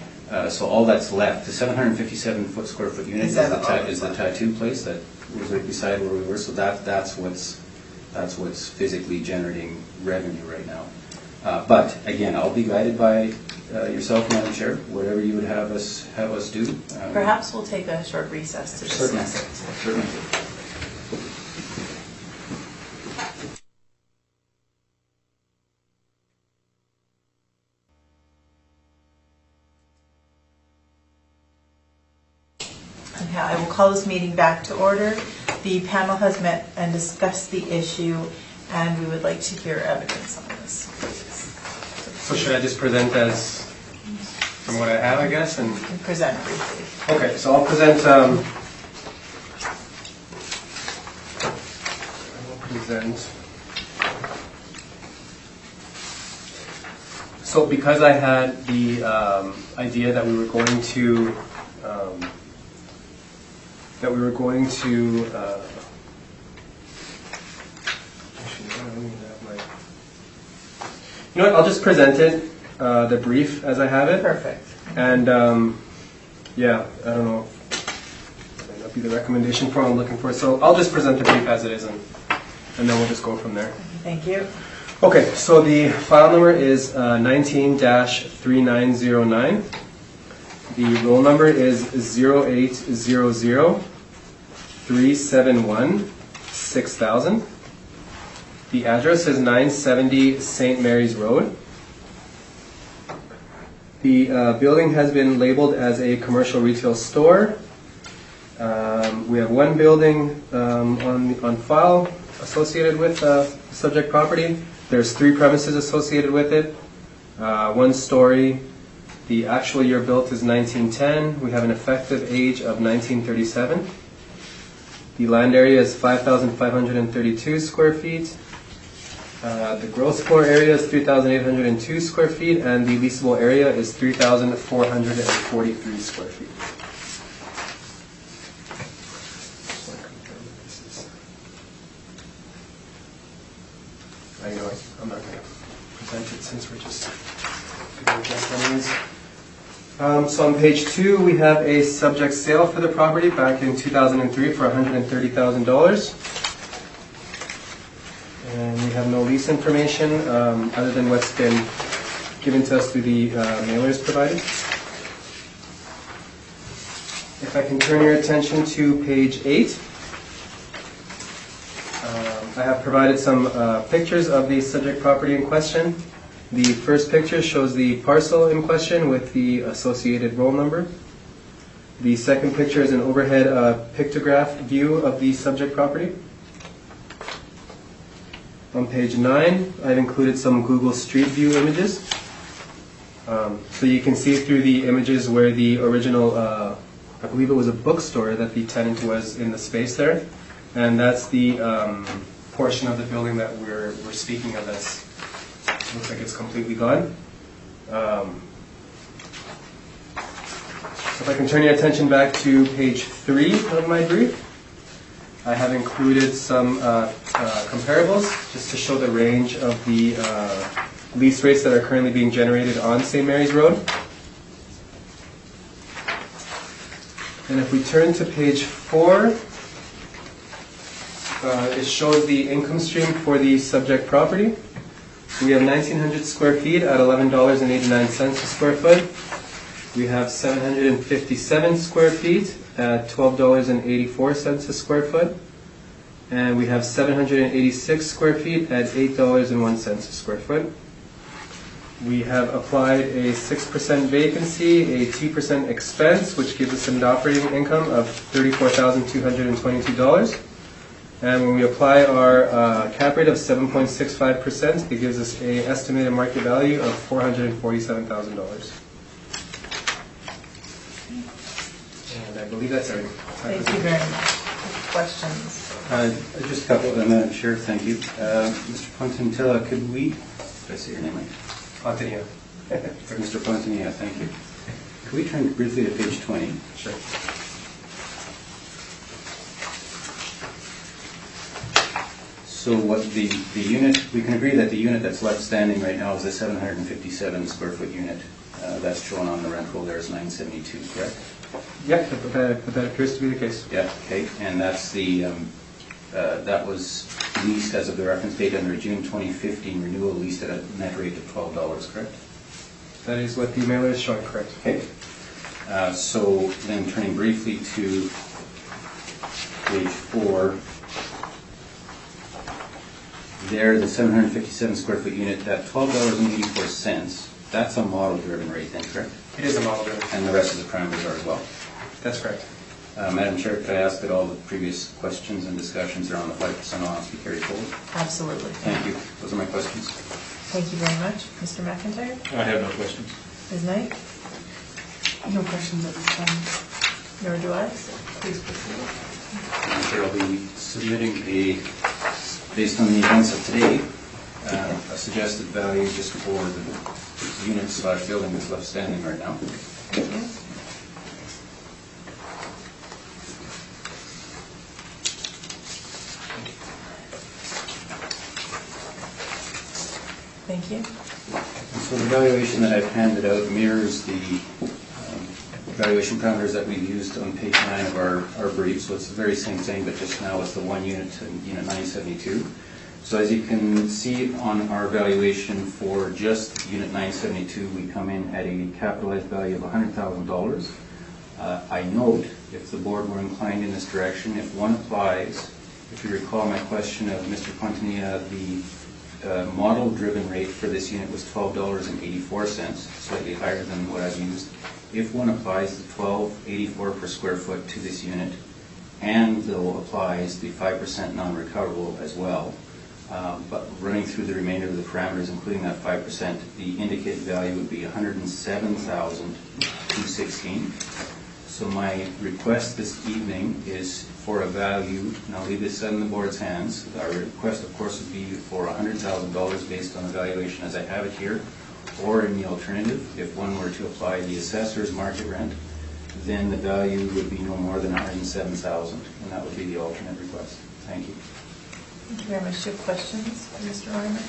So all that's left, the 757 square foot unit is the tattoo place that was right beside where we were. So that's what's physically generating revenue right now. But again, I'll be guided by yourself, Madam Chair. Whatever you would have us do. Perhaps we'll take a short recess to discuss it. Certainly. Okay, I will call this meeting back to order. The panel has met and discussed the issue, and we would like to hear evidence on this. So should I just present as from what I have, I guess? And You can present briefly. okay, so I'll present. So because I had the idea that we were going to you know what, I'll just present it, the brief as I have it. Perfect. And yeah, I don't know, that might not be the recommendation form I'm looking for, so I'll just present the brief as it is, and then we'll just go from there. Thank you. Okay, so the file number is 19-3909. The roll number is 0800-371-6000. The address is 970 St. Mary's Road. The building has been labeled as a commercial retail store. We have one building on file associated with the subject property. There's 3 premises associated with it, 1 story. The actual year built is 1910. We have an effective age of 1937. The land area is 5,532 square feet. The gross floor area is 3,802 square feet, and the leasable area is 3,443 square feet. I know I'm not going to present it since we're just doing just anyways. So on page 2, we have a subject sale for the property back in 2003 for $130,000. And we have no lease information other than what's been given to us through the mailers provided. If I can turn your attention to page 8, I have provided some pictures of the subject property in question. The first picture shows the parcel in question with the associated roll number. The second picture is an overhead pictograph view of the subject property. On page 9, I've included some Google Street View images. So you can see through the images where the original, I believe it was a bookstore that the tenant was in the space there. And that's the portion of the building that we're speaking of that's looks like it's completely gone. If I can turn your attention back to page 3 of my brief, I have included some comparables just to show the range of the lease rates that are currently being generated on St. Mary's Road. And if we turn to page 4, it shows the income stream for the subject property. We have 1,900 square feet at $11.89 a square foot. We have 757 square feet at $12.84 a square foot. And we have 786 square feet at $8.01 a square foot. We have applied a 6% vacancy, a 2% expense, which gives us an operating income of $34,222. And when we apply our cap rate of 7.65%, it gives us an estimated market value of $447,000. And I believe that's everything. Thank you very much. Questions? Just a couple, Madam Chair, thank you. Mr. Pontintilla, could we, did I say your name right? Antonio. Mr. Pontintilla, thank you. Could we turn briefly to page 20? Sure. So what the unit, we can agree that the unit that's left standing right now is a 757 square foot unit. That's shown on the rent roll there is 972, correct? Yeah, that appears to be the case. Yeah, okay, and that's the, that was leased as of the reference date under June 2015 renewal, leased at a net rate of $12, correct? That is what the mailer is showing, correct? Okay. So then turning briefly to page 4, there, the 757 square foot unit, that $12.84, that's a model-driven rate then, correct? It is a model driven. And the rest of the parameters are as well? That's correct. Madam Chair, could I ask that all the previous questions and discussions around the 5% off be carried forward? Absolutely. Thank you. Those are my questions. Thank you very much. Mr. McIntyre? I have no questions. Ms. Knight? No questions at this time. Nor do I. Please proceed. Madam Chair, I'll be submitting based on the events of today, a suggested value just for the unit/building that's left standing right now. Thank you. Thank you. So the valuation that I've handed out mirrors the valuation parameters that we've used on page 9 of our brief. So it's the very same thing, but just now it's the one unit and unit 972. So as you can see on our valuation for just unit 972, we come in at a capitalized value of $100,000. I note, if the board were inclined in this direction, if one applies, if you recall my question of Mr. Pontania, the model-driven rate for this unit was $12.84, slightly higher than what I've used. If one applies the $12.84 per square foot to this unit, and though applies the 5% non-recoverable as well, but running through the remainder of the parameters, including that 5%, the indicated value would be $107,216. So my request this evening is for a value, and I'll leave this in the board's hands. Our request, of course, would be for $100,000 based on the valuation as I have it here, or in the alternative, if one were to apply the assessor's market rent, then the value would be no more than $107,000, and that would be the alternate request. Thank you. Thank you very much. Do you have questions, Mr. Reimer?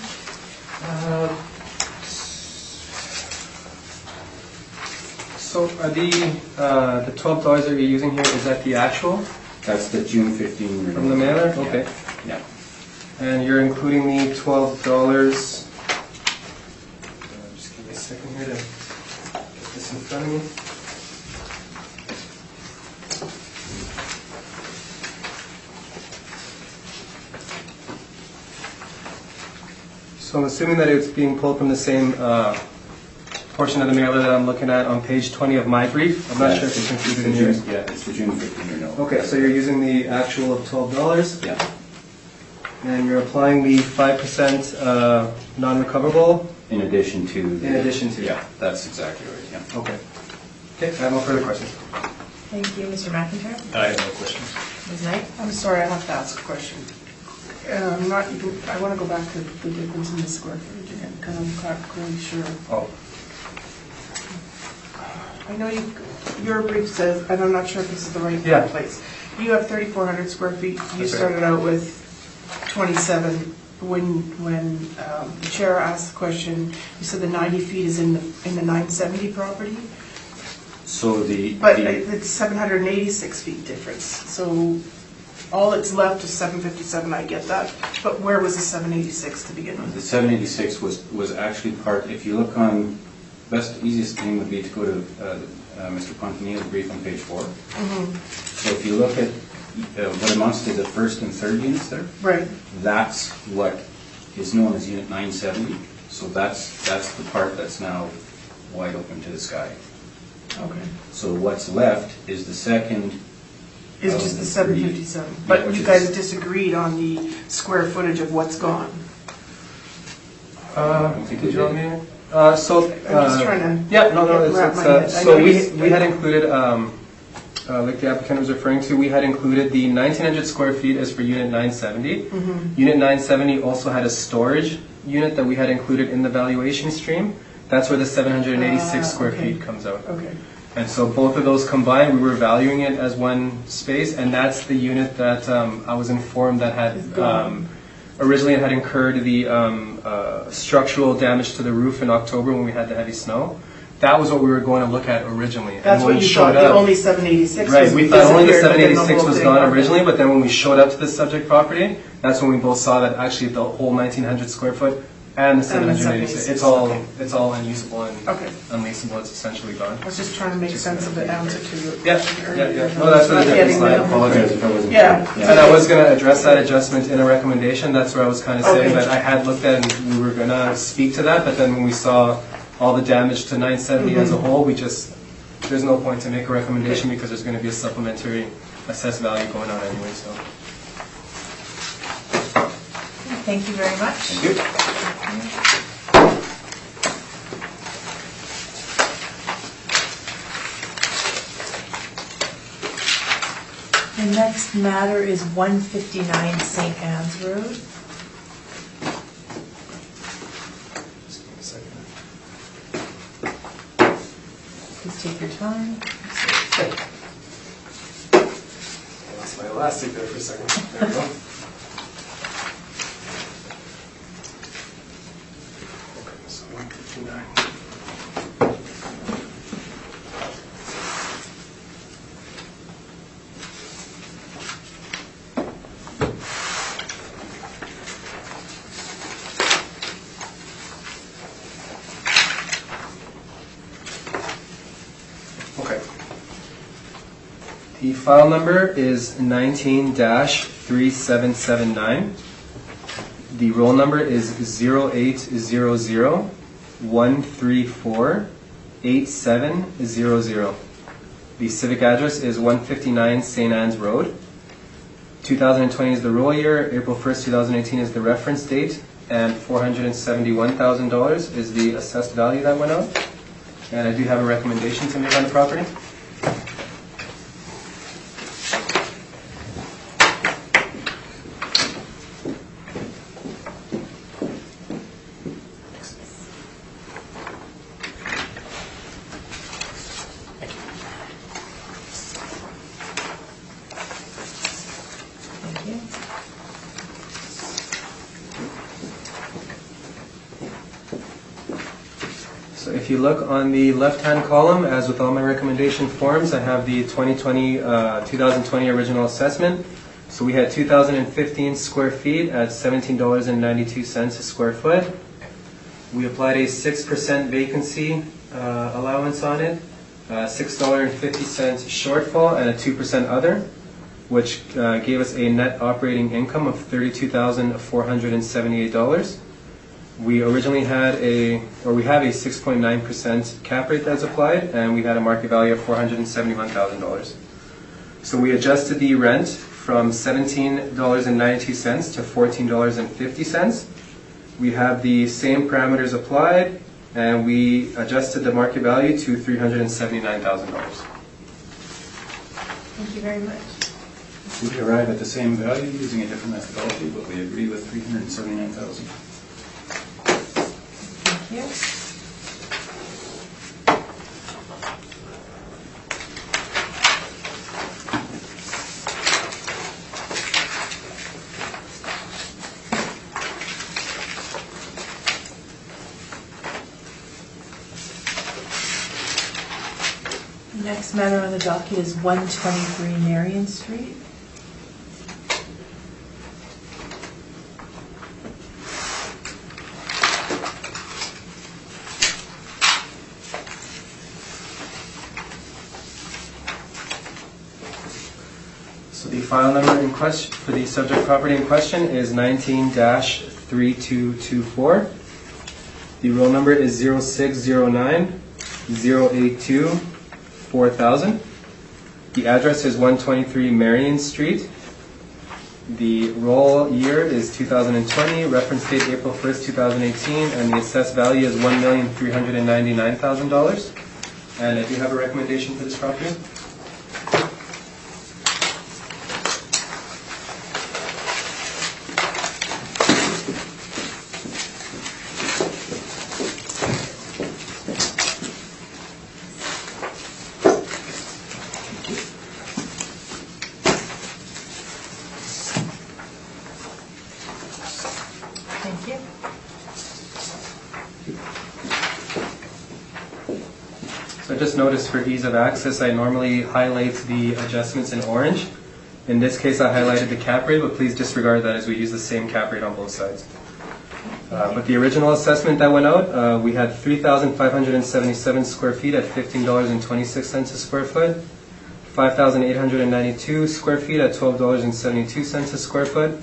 So are the $12 that you're using here, is that the actual That's the June 15 renewal. from the mailer? Yeah. Okay. Yeah. And you're including the $12. Just give me a second here to get this in front of me. So I'm assuming that it's being pulled from the same portion of the mailer that I'm looking at on page 20 of my brief. I'm not sure if it's included in yours. Yeah, it's the June 15 renewal. Okay, so you're using the actual of $12, Yeah. and you're applying the 5% non-recoverable In addition to. in addition to. Yeah, that's exactly right, yeah. Okay. Okay, I have no further questions. Thank you, Mr. McIntyre. I have no questions. Ms. Knight? I'm sorry, I have to ask a question. Not even, I want to go back to the difference in the square footage again, because I'm not really sure. Oh, I know your brief says, and I'm not sure if this is the right Yeah. place. You have 3,400 square feet. You That's right. started out with 27. When the chair asked the question, you said the 90 feet is in the 970 property, So but it's 786 feet difference. So all that's left is 757, I get that. But where was the 786 to begin with? The 786 was actually part, if you look on, easiest thing would be to go to Mr. Pontanil's brief on page 4. So if you look at what amounts to the first and third units there, Right. that's what is known as unit 970. So that's the part that's now wide open to the sky. Okay. So what's left is the second. It's of just the the three. 757. Yeah, But which you is- guys disagreed on the square footage of what's gone. did you want me? So. I'm just trying to Yeah, no, wrap it's, my head. I so know we you- had included, like the applicant was referring to, we had included the 1,900 square feet as for unit 970. Unit 970 also had a storage unit that we had included in the valuation stream. That's where the 786 square okay. feet comes out. Okay. And so both of those combined, we were valuing it as one space, and that's the unit that I was informed that had, originally it had incurred the structural damage to the roof in October when we had the heavy snow. That was what we were going to look at originally. And That's when what we you thought, showed the up- only 786 was Right, we thought only the disappeared, but then 786 whole was thing- gone okay. originally, but then when we showed up to the subject property, that's when we both saw that actually the whole 1,900 square foot and the 786, it's all unusable and Okay. unleasable, it's essentially gone. I was just trying to make sense of the answer to your Yeah, question yeah, earlier. yeah. No, that's what Not the difference getting slide. the- I apologize if I wasn't. Yeah. clear. And I was going to address that adjustment in a recommendation. That's where I was kind of saying Okay. that I had looked at and we were going to speak to that, but then when we saw all the damage to 970 as a whole, there's no point to make a recommendation because there's going to be a supplementary assessed value going on anyway, so. Thank you very much. Thank you. The next matter is 159 St. Anne's Road. Just give me a second. Please take your time. I lost my elastic there for a second. There we go. Okay, so 159. Okay. The file number is 19-3779. The roll number is 0800-134-8700. The civic address is 159 St. Anne's Road. 2020 is the roll year, April 1st, 2018 is the reference date, and $471,000 is the assessed value that went out. And I do have a recommendation to make on the property. Thank you. So So if you look on the left-hand column, as with all my recommendation forms, I have the 2020 original assessment. So we had 2,015 square feet at $17.92 a square foot. We applied a 6% vacancy allowance on it, $6.50 shortfall, and a 2% other, which gave us a net operating income of $32,478. We originally had we have a 6.9% cap rate that's applied, and we had a market value of $471,000. So we adjusted the rent from $17.92 to $14.50. We have the same parameters applied, and we adjusted the market value to $379,000. Thank you very much. We arrive at the same value using a different methodology, but we agree with $379,000. Thank you. Next matter on the docket is 123 Marion Street. So the file number in question for the subject property in question is 19-3224. The roll number is 0609-082-4000. The address is 123 Marion Street. The roll year is 2020, reference date April 1st, 2018, and the assessed value is $1,399,000. And I do have a recommendation for this property. Thank you. So I just noticed for ease of access, I normally highlight the adjustments in orange. In this case, I highlighted the cap rate, but please disregard that as we use the same cap rate on both sides. But the original assessment that went out, we had 3,577 square feet at $15.26 a square foot, 5,892 square feet at $12.72 a square foot,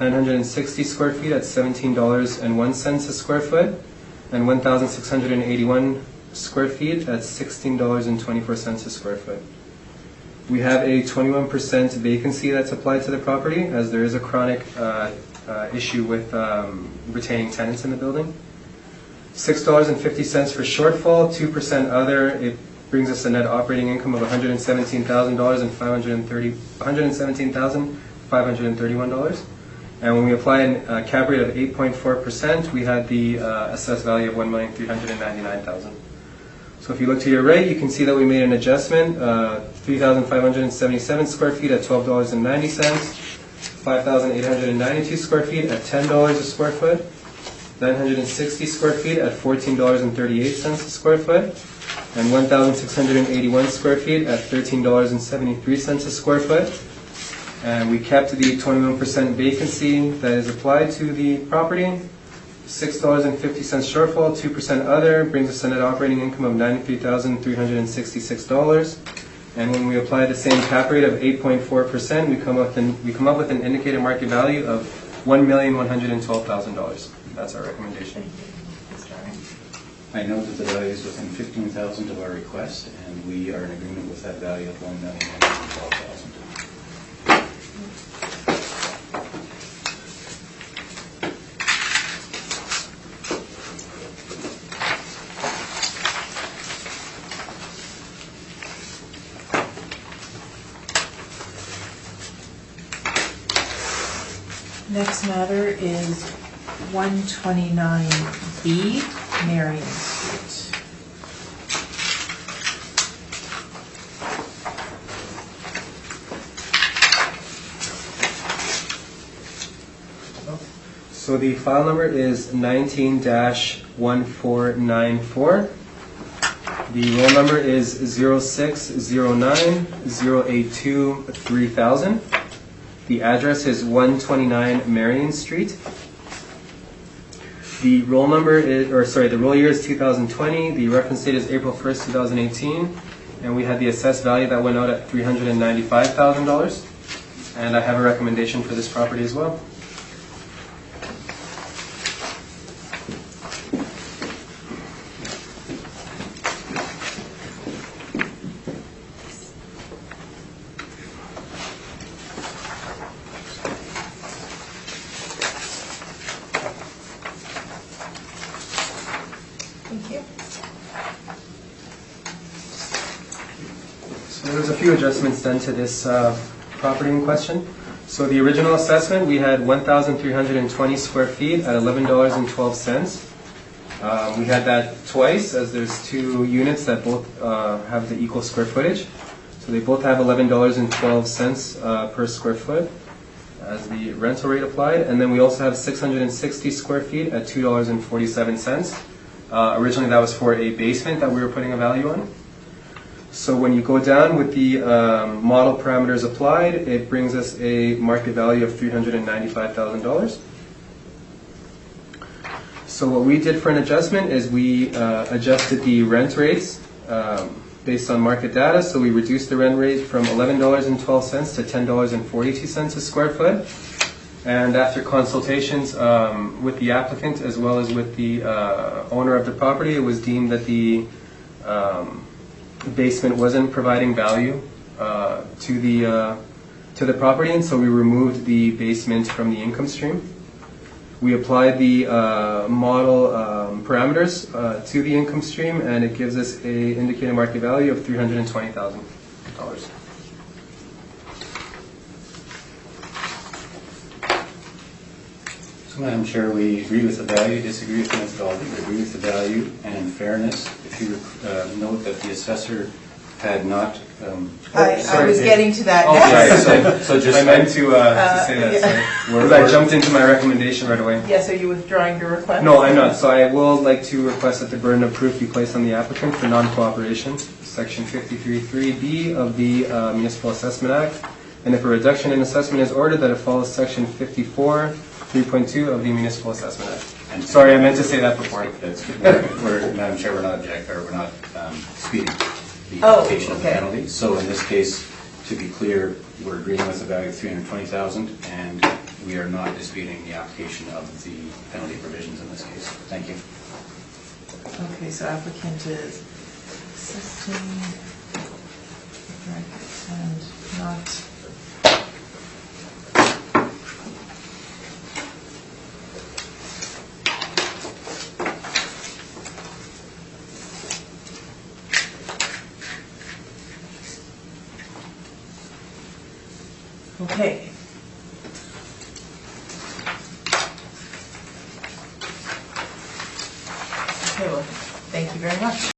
960 square feet at $17.01 a square foot, and 1,681 square feet at $16.24 a square foot. We have a 21% vacancy that's applied to the property, as there is a chronic issue with retaining tenants in the building. $6.50 for shortfall, 2% other. It brings us a net operating income of $117,531. And when we apply a cap rate of 8.4%, we had the assessed value of $1,399,000. So if you look to your right, you can see that we made an adjustment, 3,577 square feet at $12.90, 5,892 square feet at $10 a square foot, 960 square feet at $14.38 a square foot, and 1,681 square feet at $13.73 a square foot. And we kept the 21% vacancy that is applied to the property. $6.50 shortfall, 2% other, brings us a net operating income of $93,366. And when we apply the same cap rate of 8.4%, we come up with an indicated market value of $1,112,000. That's our recommendation. I know that the value is within $15,000 of our request, and we are in agreement with that value of $1,112,000. Next matter is 129B Marion Street. So the file number is 19-32 1494. The roll number is 0609-082-3000. The address is 129 Marion Street. The roll number is, the roll year is 2020. The reference date is April 1st, 2018. And we had the assessed value that went out at $395,000. And I have a recommendation for this property as well. Thank you. So there's a few adjustments done to this property in question. So the original assessment, we had 1,320 square feet at $11.12. We had that twice, as there's two units that both have the equal square footage. So they both have $11.12 per square foot as the rental rate applied. And then we also have 660 square feet at $2.47. Originally that was for a basement that we were putting a value on. So when you go down with the model parameters applied, it brings us a market value of $395,000. So what we did for an adjustment is we adjusted the rent rates based on market data. So we reduced the rent rate from $11.12 to $10.42 a square foot. And after consultations with the applicant as well as with the owner of the property, it was deemed that the basement wasn't providing value to the property, and so we removed the basement from the income stream. We applied the model parameters to the income stream, and it gives us a indicated market value of $320,000. So, Madam Chair, we agree with the value, disagree with the methodology, we agree with the value, and in fairness, if you note that the assessor had not... I was getting to that Oh, next. sorry. So just... I meant to say that, sorry. Because I jumped into my recommendation right away. Yes, are you withdrawing your request? No, I'm not. So I will like to request that the burden of proof be placed on the applicant for non-cooperation, Section 53(3)B of the Municipal Assessment Act. And if a reduction in assessment is ordered, that it follows Section 54(3.2) of the Municipal Assessment Act. Sorry, I meant to say that before. That's good. Madam Chair, we're not disputing the application of the penalty. So in this case, to be clear, we're agreeing with the value of $320,000, and we are not disputing the application of the penalty provisions in this case. Thank you. Okay, so applicant is assisting and not... Okay. Okay, well, thank you very much.